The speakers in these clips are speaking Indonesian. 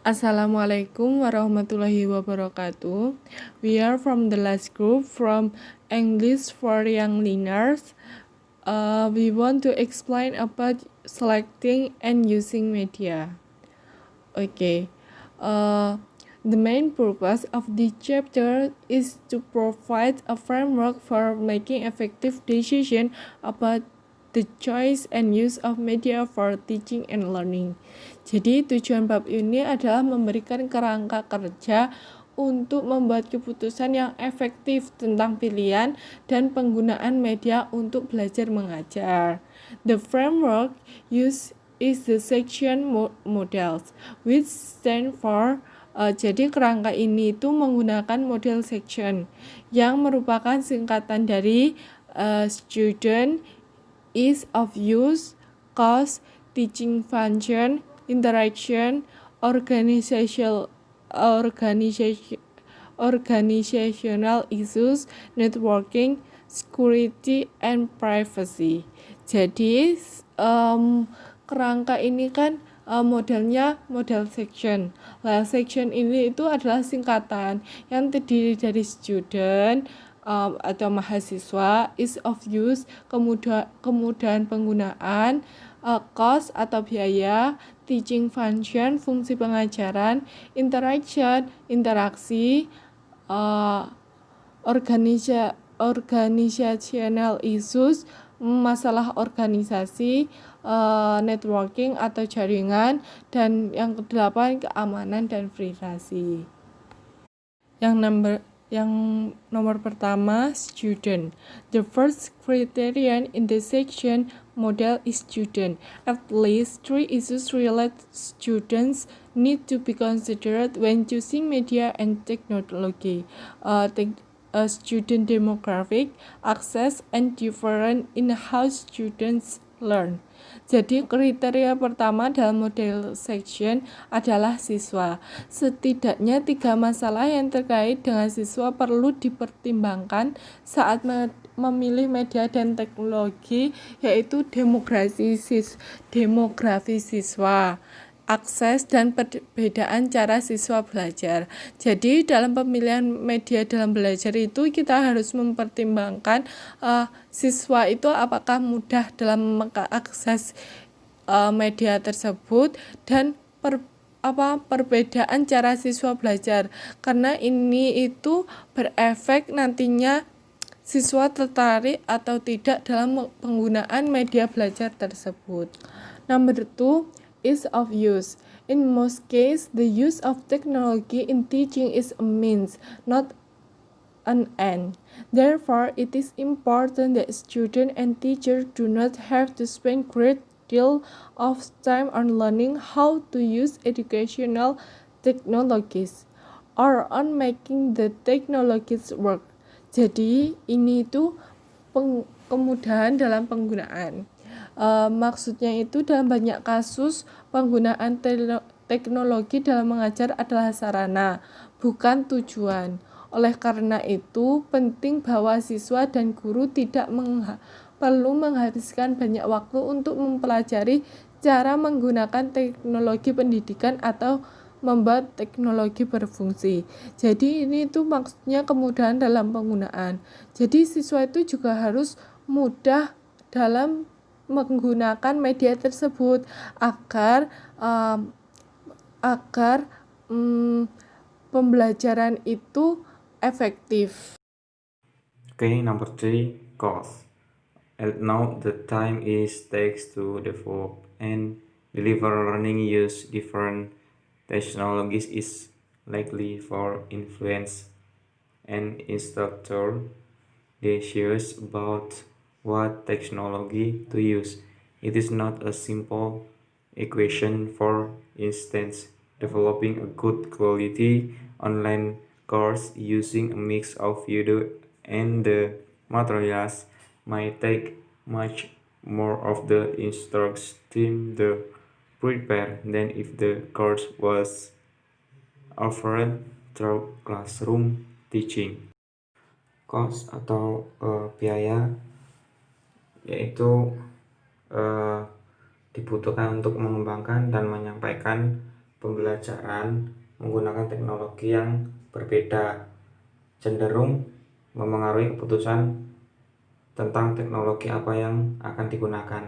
Assalamualaikum warahmatullahi wabarakatuh. We are from the last group from English for Young Learners. We want to explain about selecting and using media. Okay. The main purpose of this chapter is to provide a framework for making effective decision about the choice and use of media for teaching and learning. Jadi tujuan bab ini adalah memberikan kerangka kerja untuk membuat keputusan yang efektif tentang pilihan dan penggunaan media untuk belajar mengajar. The framework used is the section models, which stand for jadi kerangka ini itu menggunakan model section yang merupakan singkatan dari student, ease of use, cost, teaching function, interaction, organizational issues, networking, security, and privacy. Jadi kerangka ini kan modelnya model section. Nah, section ini itu adalah singkatan yang terdiri dari student atau mahasiswa, ease of use, kemudahan penggunaan, cost atau biaya, teaching function, fungsi pengajaran, interaction, interaksi, organizational issues, masalah organisasi, networking atau jaringan, dan yang kedelapan keamanan dan privasi. Yang nomor pertama, student. The first criterion in the section model is student. At least 3 issues related students need to be considered when choosing media and technology. Student demographic, access, and different in how students learn. Jadi kriteria pertama dalam model section adalah siswa. Setidaknya 3 masalah yang terkait dengan siswa perlu dipertimbangkan saat memilih media dan teknologi, yaitu demografi siswa, akses, dan perbedaan cara siswa belajar. Jadi dalam pemilihan media dalam belajar itu kita harus mempertimbangkan siswa itu apakah mudah dalam mengakses media tersebut, dan perbedaan cara siswa belajar, karena ini itu berefek nantinya siswa tertarik atau tidak dalam penggunaan media belajar tersebut. Number 2, ease of use. In most cases, the use of technology in teaching is a means, not an end. Therefore, it is important that students and teachers do not have to spend great deal of time on learning how to use educational technologies or on making the technologies work. Jadi ini itu kemudahan dalam penggunaan. Maksudnya itu dalam banyak kasus penggunaan teknologi dalam mengajar adalah sarana, bukan tujuan. Oleh karena itu penting bahwa siswa dan guru tidak perlu menghabiskan banyak waktu untuk mempelajari cara menggunakan teknologi pendidikan atau membuat teknologi berfungsi. Jadi ini itu maksudnya kemudahan dalam penggunaan. Jadi siswa itu juga harus mudah dalam menggunakan media tersebut agar pembelajaran itu efektif. Okay, number 3, cost. And now the time is takes to develop and deliver learning use different technologies is likely for influence and instructor decisions about what technology to use. It is not a simple equation. For instance, developing a good quality online course using a mix of video and the materials might take much more of the instructor's team to prepare than if the course was offered through classroom teaching. Cost atau biaya yaitu dibutuhkan untuk mengembangkan dan menyampaikan pembelajaran menggunakan teknologi yang berbeda, cenderung memengaruhi keputusan tentang teknologi apa yang akan digunakan.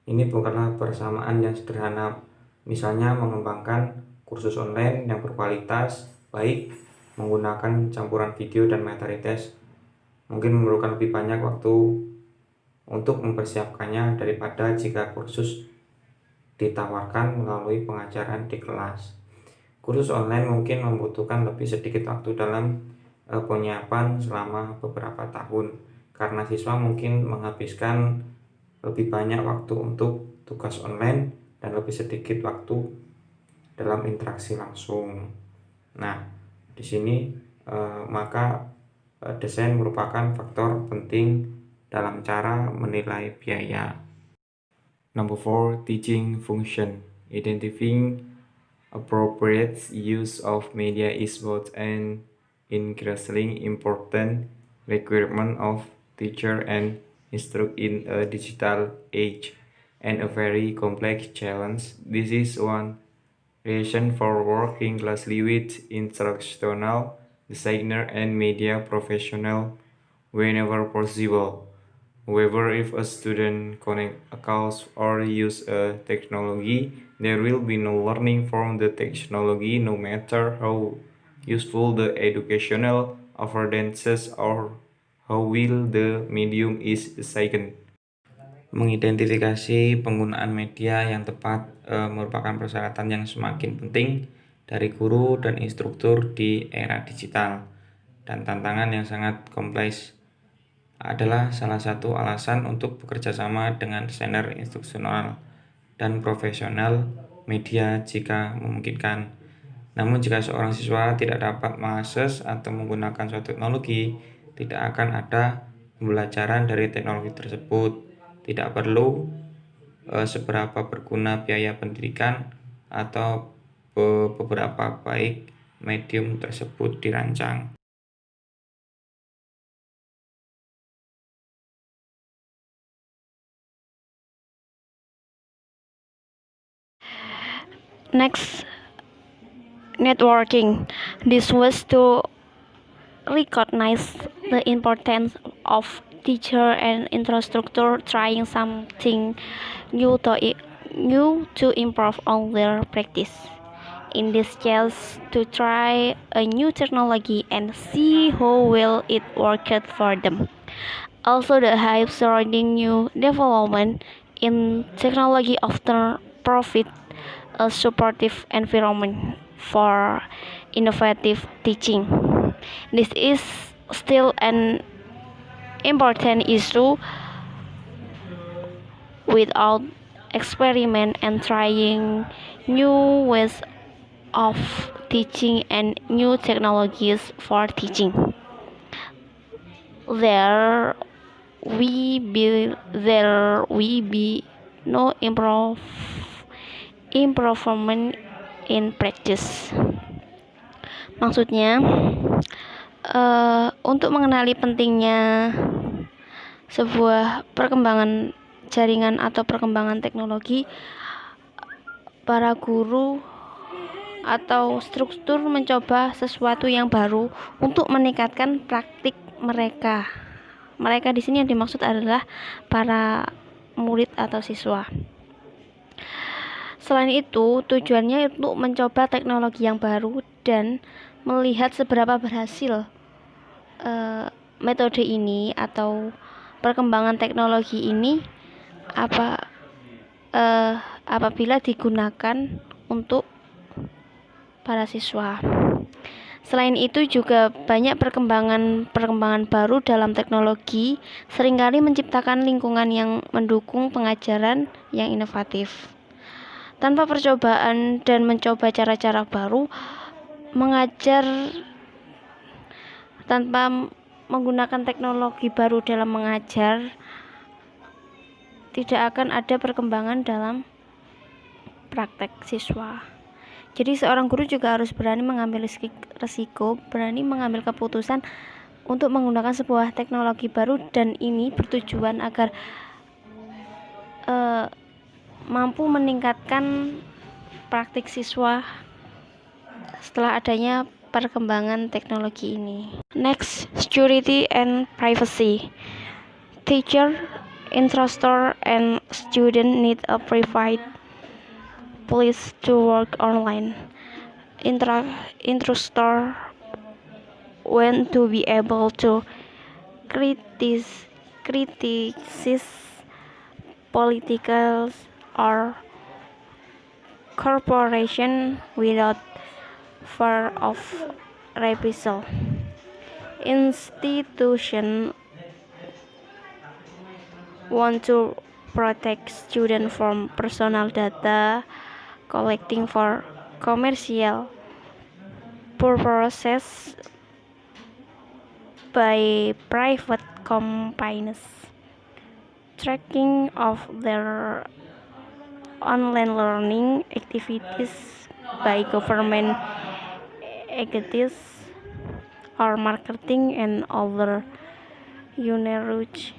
Ini bukanlah persamaan yang sederhana, misalnya mengembangkan kursus online yang berkualitas baik menggunakan campuran video dan materi tes mungkin memerlukan lebih banyak waktu untuk mempersiapkannya daripada jika kursus ditawarkan melalui pengajaran di kelas. Kursus online mungkin membutuhkan lebih sedikit waktu dalam penyiapan selama beberapa tahun, karena siswa mungkin menghabiskan lebih banyak waktu untuk tugas online dan lebih sedikit waktu dalam interaksi langsung. Nah, di sini maka desain merupakan faktor penting dalam cara menilai biaya. Number 4, teaching function. Identifying appropriate use of media is both an increasingly important requirement of teacher and instructor in a digital age, and a very complex challenge. This is one reason for working closely with instructional designer and media professional whenever possible. However, if a student connect accounts or use a technology, there will be no learning from the technology, no matter how useful the educational affordances or how well the medium is designed. Mengidentifikasi penggunaan media yang tepat merupakan persyaratan yang semakin penting dari guru dan instruktur di era digital, dan tantangan yang sangat kompleks adalah salah satu alasan untuk bekerja sama dengan desainer instruksional dan profesional media jika memungkinkan. Namun jika seorang siswa tidak dapat mengakses atau menggunakan suatu teknologi, tidak akan ada pembelajaran dari teknologi tersebut. Tidak perlu seberapa berguna biaya pendidikan atau beberapa baik medium tersebut dirancang. Next, networking. This was to recognize the importance of teacher and instructor trying something new to improve on their practice. In this case, to try a new technology and see how well it worked for them. Also, the hype surrounding new development in technology often provide a supportive environment for innovative teaching. This is still an important issue. Without experiment and trying new ways of teaching and new technologies for teaching, there will be no improvement in practice. Maksudnya, untuk mengenali pentingnya sebuah perkembangan jaringan atau perkembangan teknologi, para guru atau struktur mencoba sesuatu yang baru untuk meningkatkan praktik mereka. Mereka di sini yang dimaksud adalah para murid atau siswa. Selain itu, tujuannya untuk mencoba teknologi yang baru dan melihat seberapa berhasil metode ini atau perkembangan teknologi ini apabila digunakan untuk para siswa. Selain itu juga banyak perkembangan baru dalam teknologi seringkali menciptakan lingkungan yang mendukung pengajaran yang inovatif. Tanpa percobaan dan mencoba cara-cara baru, mengajar tanpa menggunakan teknologi baru dalam mengajar, tidak akan ada perkembangan dalam praktek siswa. Jadi seorang guru juga harus berani mengambil risiko, berani mengambil keputusan untuk menggunakan sebuah teknologi baru, dan ini bertujuan agar mampu meningkatkan praktik siswa setelah adanya perkembangan teknologi ini. Next, security and privacy. Teacher, instructor, and student need a private place to work online. Instructor want to be able to criticize political or corporation without fear of reprisal. Institution want to protect students from personal data collecting for commercial purposes by private companies. Tracking of their online learning activities by government entities or marketing and other unerequisite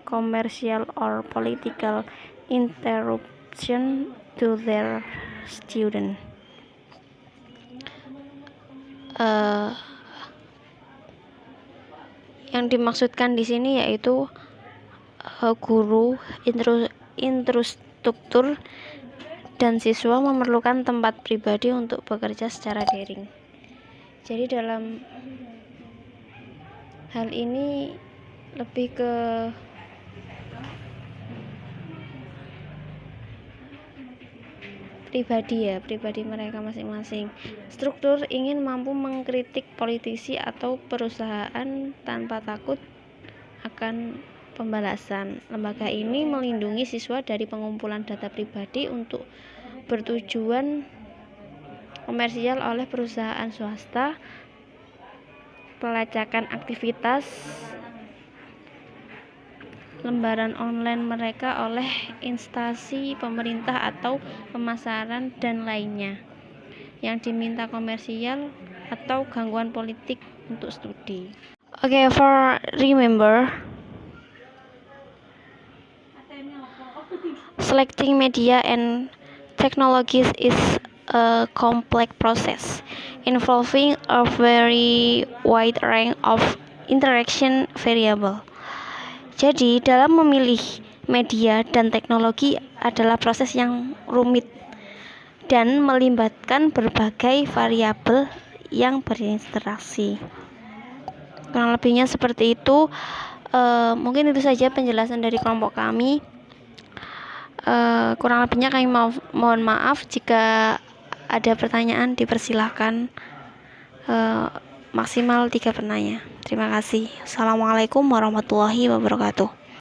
commercial or political interruption to their student. Yang dimaksudkan di sini yaitu guru, instruktur, dan siswa memerlukan tempat pribadi untuk bekerja secara daring. Jadi dalam hal ini lebih ke pribadi mereka masing-masing. Struktur ingin mampu mengkritik politisi atau perusahaan tanpa takut akan pembalasan. Lembaga ini melindungi siswa dari pengumpulan data pribadi untuk bertujuan komersial oleh perusahaan swasta, pelacakan aktivitas lembaran online mereka oleh instansi pemerintah atau pemasaran dan lainnya yang diminta komersial atau gangguan politik untuk studi. Okay, for remember, selecting media and technologies is a complex process involving a very wide range of interaction variable. Jadi, dalam memilih media dan teknologi adalah proses yang rumit dan melibatkan berbagai variabel yang berinteraksi. Kurang lebihnya seperti itu. Mungkin itu saja penjelasan dari kelompok kami. Kurang lebihnya kami mohon maaf jika ada pertanyaan, dipersilahkan. Maksimal 3 penanya. Terima kasih. Assalamualaikum warahmatullahi wabarakatuh.